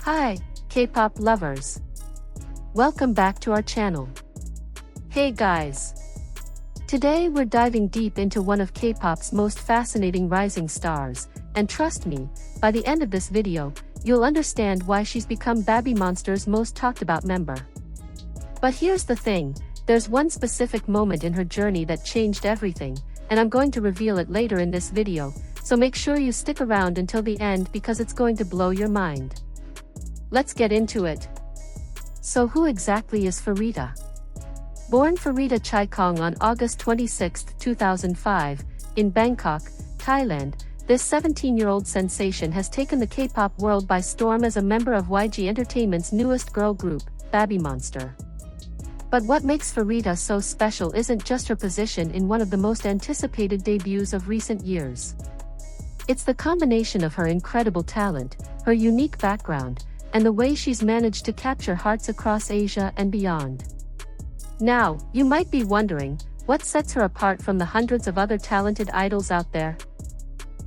Hi, K-pop lovers. Welcome back to our channel. Hey guys. Today we're diving deep into one of K-pop's most fascinating rising stars, and trust me, by the end of this video, you'll understand why she's become BABYMONSTER's most talked about member. But here's the thing, there's one specific moment in her journey that changed everything, and I'm going to reveal it later in this video, so make sure you stick around until the end because it's going to blow your mind. Let's get into it. So who exactly is Pharita? Born Farita Chaikong on August 26, 2005, in Bangkok, Thailand, this 17-year-old sensation has taken the K-pop world by storm as a member of YG Entertainment's newest girl group, BABYMONSTER. But what makes Farita so special isn't just her position in one of the most anticipated debuts of recent years. It's the combination of her incredible talent, her unique background, and the way she's managed to capture hearts across Asia and beyond. Now, you might be wondering, what sets her apart from the hundreds of other talented idols out there?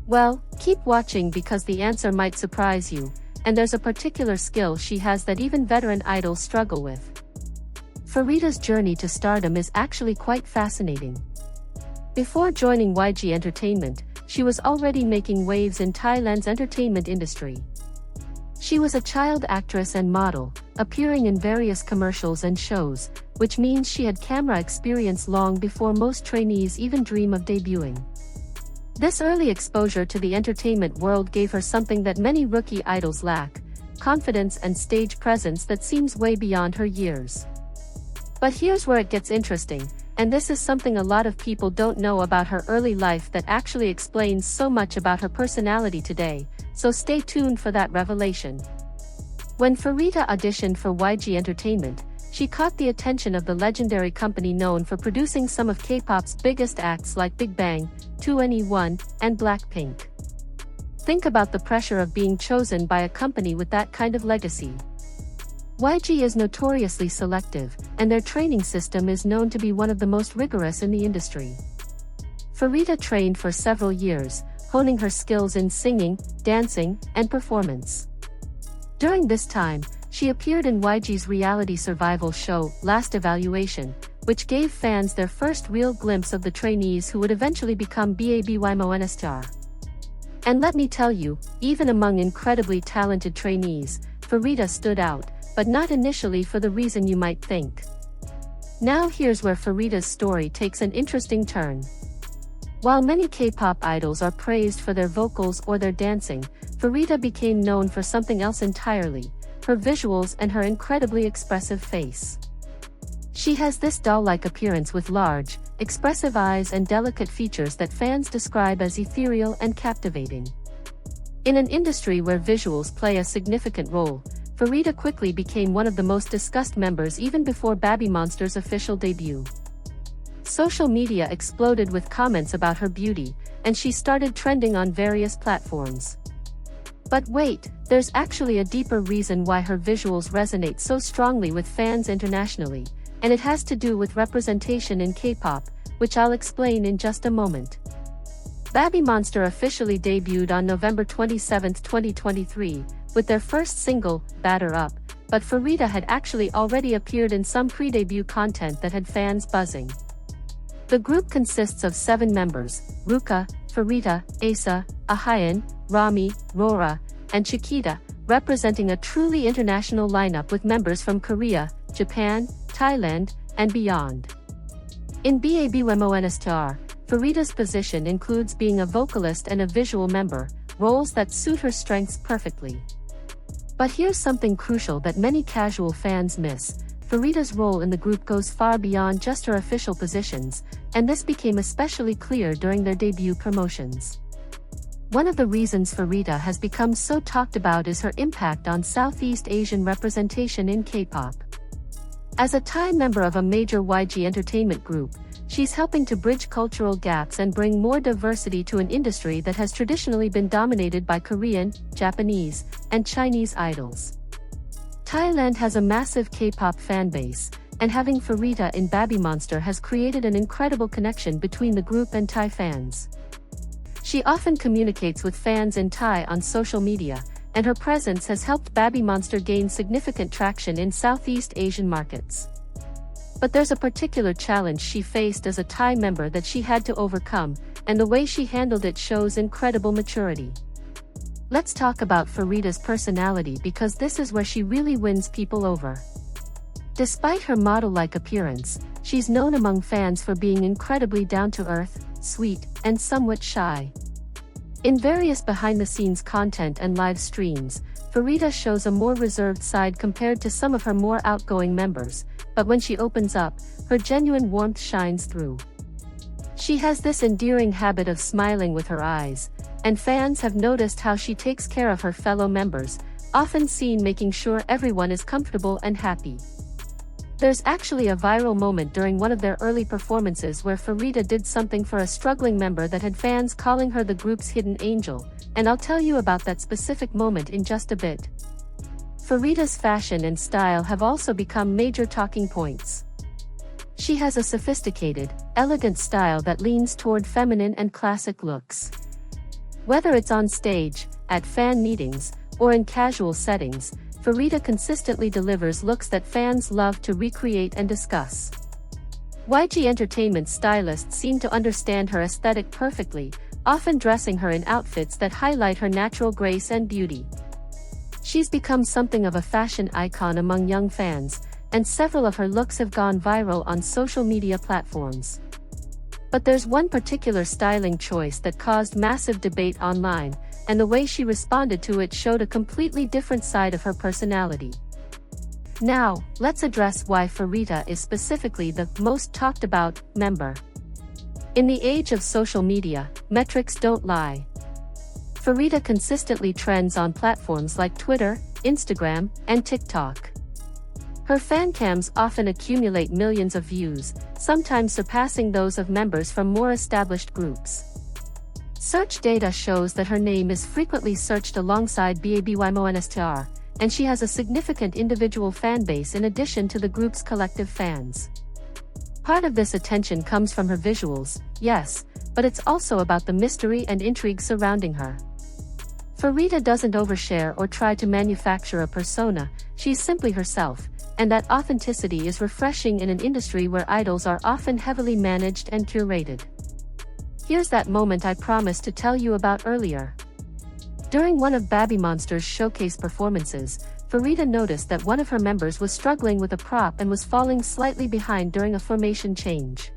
Well, keep watching because the answer might surprise you, and there's a particular skill she has that even veteran idols struggle with. Farita's journey to stardom is actually quite fascinating. Before joining YG Entertainment, she was already making waves in Thailand's entertainment industry. She was a child actress and model, appearing in various commercials and shows, which means she had camera experience long before most trainees even dream of debuting. This early exposure to the entertainment world gave her something that many rookie idols lack: confidence and stage presence that seems way beyond her years. But here's where it gets interesting, and this is something a lot of people don't know about her early life that actually explains so much about her personality today, so stay tuned for that revelation. When Farita auditioned for YG Entertainment, she caught the attention of the legendary company known for producing some of K-pop's biggest acts like Big Bang, 2NE1, and Blackpink. Think about the pressure of being chosen by a company with that kind of legacy. YG is notoriously selective, and their training system is known to be one of the most rigorous in the industry. Farita trained for several years, honing her skills in singing, dancing, and performance. During this time, she appeared in YG's reality survival show, Last Evaluation, which gave fans their first real glimpse of the trainees who would eventually become BABYMONSTER. And let me tell you, even among incredibly talented trainees, Farita stood out, but not initially for the reason you might think. Now here's where Farita's story takes an interesting turn. While many K-pop idols are praised for their vocals or their dancing, Farita became known for something else entirely: her visuals and her incredibly expressive face. She has this doll-like appearance with large, expressive eyes and delicate features that fans describe as ethereal and captivating. In an industry where visuals play a significant role, Farita quickly became one of the most discussed members even before BABYMONSTER's official debut. Social media exploded with comments about her beauty, and she started trending on various platforms. But wait, there's actually a deeper reason why her visuals resonate so strongly with fans internationally, and it has to do with representation in K-pop, which I'll explain in just a moment. BABYMONSTER officially debuted on November 27, 2023, with their first single, Batter Up, but Farita had actually already appeared in some pre-debut content that had fans buzzing. The group consists of 7 members: Ruka, Farita, Asa, Ahayan, Rami, Rora, and Chiquita, representing a truly international lineup with members from Korea, Japan, Thailand, and beyond. In BABYMONSTER, Farita's position includes being a vocalist and a visual member, roles that suit her strengths perfectly. But here's something crucial that many casual fans miss: Farita's role in the group goes far beyond just her official positions, and this became especially clear during their debut promotions. One of the reasons Farita has become so talked about is her impact on Southeast Asian representation in K-pop. As a Thai member of a major YG Entertainment group, she's helping to bridge cultural gaps and bring more diversity to an industry that has traditionally been dominated by Korean, Japanese, and Chinese idols. Thailand has a massive K-pop fanbase, and having Farita in BABYMONSTER has created an incredible connection between the group and Thai fans. She often communicates with fans in Thai on social media, and her presence has helped BABYMONSTER gain significant traction in Southeast Asian markets. But there's a particular challenge she faced as a Thai member that she had to overcome, and the way she handled it shows incredible maturity. Let's talk about Farita's personality, because this is where she really wins people over. Despite her model-like appearance, she's known among fans for being incredibly down-to-earth, sweet, and somewhat shy. In various behind-the-scenes content and live streams, Farita shows a more reserved side compared to some of her more outgoing members, but when she opens up, her genuine warmth shines through. She has this endearing habit of smiling with her eyes, and fans have noticed how she takes care of her fellow members, often seen making sure everyone is comfortable and happy. There's actually a viral moment during one of their early performances where Farita did something for a struggling member that had fans calling her the group's hidden angel, and I'll tell you about that specific moment in just a bit. Farita's fashion and style have also become major talking points. She has a sophisticated, elegant style that leans toward feminine and classic looks. Whether it's on stage, at fan meetings, or in casual settings, Farita consistently delivers looks that fans love to recreate and discuss. YG Entertainment stylists seem to understand her aesthetic perfectly, often dressing her in outfits that highlight her natural grace and beauty. She's become something of a fashion icon among young fans, and several of her looks have gone viral on social media platforms. But there's one particular styling choice that caused massive debate online, and the way she responded to it showed a completely different side of her personality. Now, let's address why Farita is specifically the most talked about member. In the age of social media, metrics don't lie. Farita consistently trends on platforms like Twitter, Instagram, and TikTok. Her fancams often accumulate millions of views, sometimes surpassing those of members from more established groups. Search data shows that her name is frequently searched alongside BABYMONSTER, and she has a significant individual fanbase in addition to the group's collective fans. Part of this attention comes from her visuals, yes, but it's also about the mystery and intrigue surrounding her. Farita doesn't overshare or try to manufacture a persona, she's simply herself, and that authenticity is refreshing in an industry where idols are often heavily managed and curated. Here's that moment I promised to tell you about earlier. During one of BABYMONSTER's showcase performances, Farita noticed that one of her members was struggling with a prop and was falling slightly behind during a formation change.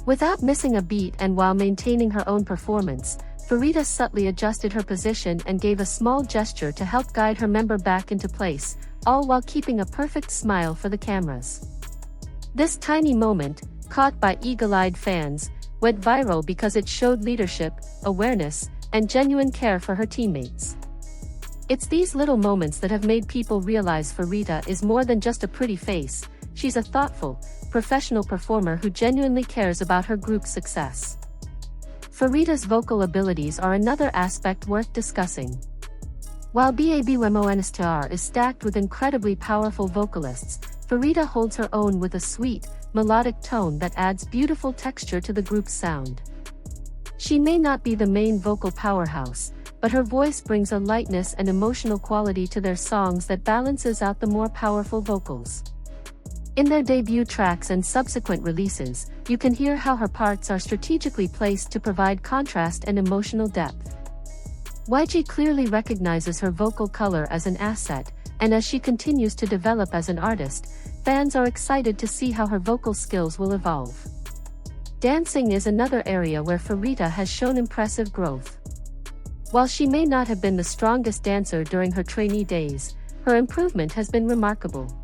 Without missing a beat and while maintaining her own performance, Farita subtly adjusted her position and gave a small gesture to help guide her member back into place, all while keeping a perfect smile for the cameras. This tiny moment, caught by eagle-eyed fans, went viral because it showed leadership, awareness, and genuine care for her teammates. It's these little moments that have made people realize Farita is more than just a pretty face, she's a thoughtful, professional performer who genuinely cares about her group's success. Farita's vocal abilities are another aspect worth discussing. While BABYMONSTER is stacked with incredibly powerful vocalists, Farita holds her own with a sweet, melodic tone that adds beautiful texture to the group's sound. She may not be the main vocal powerhouse, but her voice brings a lightness and emotional quality to their songs that balances out the more powerful vocals. In their debut tracks and subsequent releases, you can hear how her parts are strategically placed to provide contrast and emotional depth. YG clearly recognizes her vocal color as an asset, and as she continues to develop as an artist, fans are excited to see how her vocal skills will evolve. Dancing is another area where Farita has shown impressive growth. While she may not have been the strongest dancer during her trainee days, her improvement has been remarkable.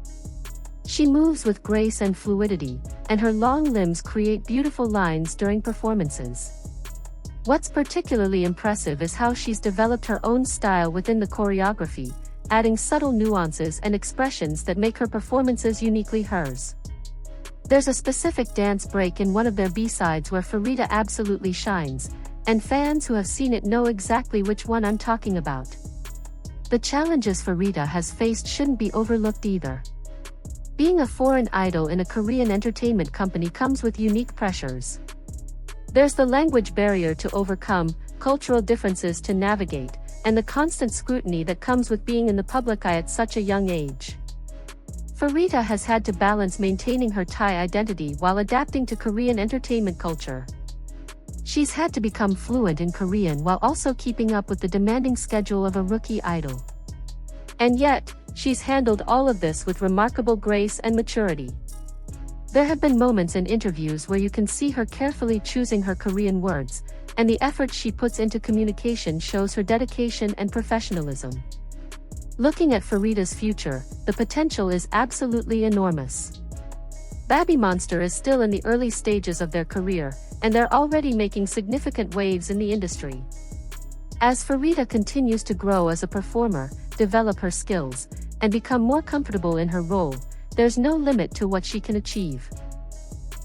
She moves with grace and fluidity, and her long limbs create beautiful lines during performances. What's particularly impressive is how she's developed her own style within the choreography, adding subtle nuances and expressions that make her performances uniquely hers. There's a specific dance break in one of their B-sides where Farita absolutely shines, and fans who have seen it know exactly which one I'm talking about. The challenges Farita has faced shouldn't be overlooked either. Being a foreign idol in a Korean entertainment company comes with unique pressures. There's the language barrier to overcome, cultural differences to navigate, and the constant scrutiny that comes with being in the public eye at such a young age. Farita has had to balance maintaining her Thai identity while adapting to Korean entertainment culture. She's had to become fluent in Korean while also keeping up with the demanding schedule of a rookie idol. And yet, she's handled all of this with remarkable grace and maturity. There have been moments in interviews where you can see her carefully choosing her Korean words, and the effort she puts into communication shows her dedication and professionalism. Looking at Farita's future, the potential is absolutely enormous. BABYMONSTER is still in the early stages of their career, and they're already making significant waves in the industry. As Farita continues to grow as a performer, develop her skills, and become more comfortable in her role, there's no limit to what she can achieve.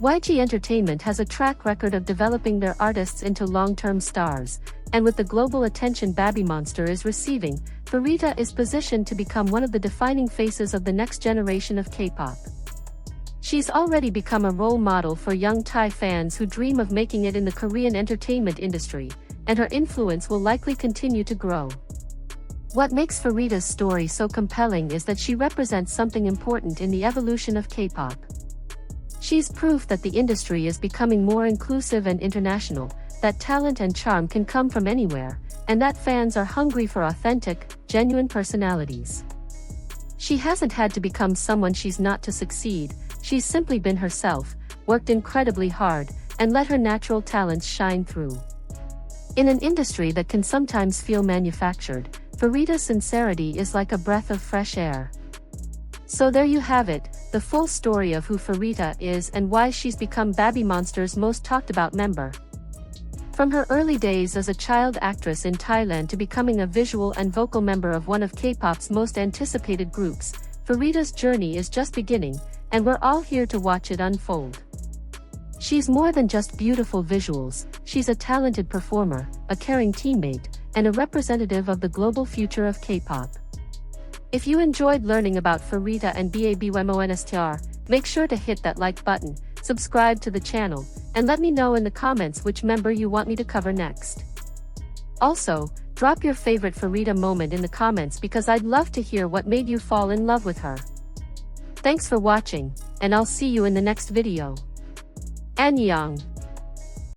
YG Entertainment has a track record of developing their artists into long-term stars, and with the global attention BABYMONSTER is receiving, Farita is positioned to become one of the defining faces of the next generation of K-pop. She's already become a role model for young Thai fans who dream of making it in the Korean entertainment industry, and her influence will likely continue to grow. What makes Farita's story so compelling is that she represents something important in the evolution of K-pop. She's proof that the industry is becoming more inclusive and international, that talent and charm can come from anywhere, and that fans are hungry for authentic, genuine personalities. She hasn't had to become someone she's not to succeed, she's simply been herself, worked incredibly hard, and let her natural talents shine through. In an industry that can sometimes feel manufactured, Farita's sincerity is like a breath of fresh air. So there you have it, the full story of who Farita is and why she's become BABYMONSTER's most talked about member. From her early days as a child actress in Thailand to becoming a visual and vocal member of one of K-pop's most anticipated groups, Farita's journey is just beginning, and we're all here to watch it unfold. She's more than just beautiful visuals, she's a talented performer, a caring teammate, and a representative of the global future of K-pop. If you enjoyed learning about Farita and BABYMONSTER, make sure to hit that like button, subscribe to the channel, and let me know in the comments which member you want me to cover next. Also, drop your favorite Farita moment in the comments because I'd love to hear what made you fall in love with her. Thanks for watching, and I'll see you in the next video. Annyeong!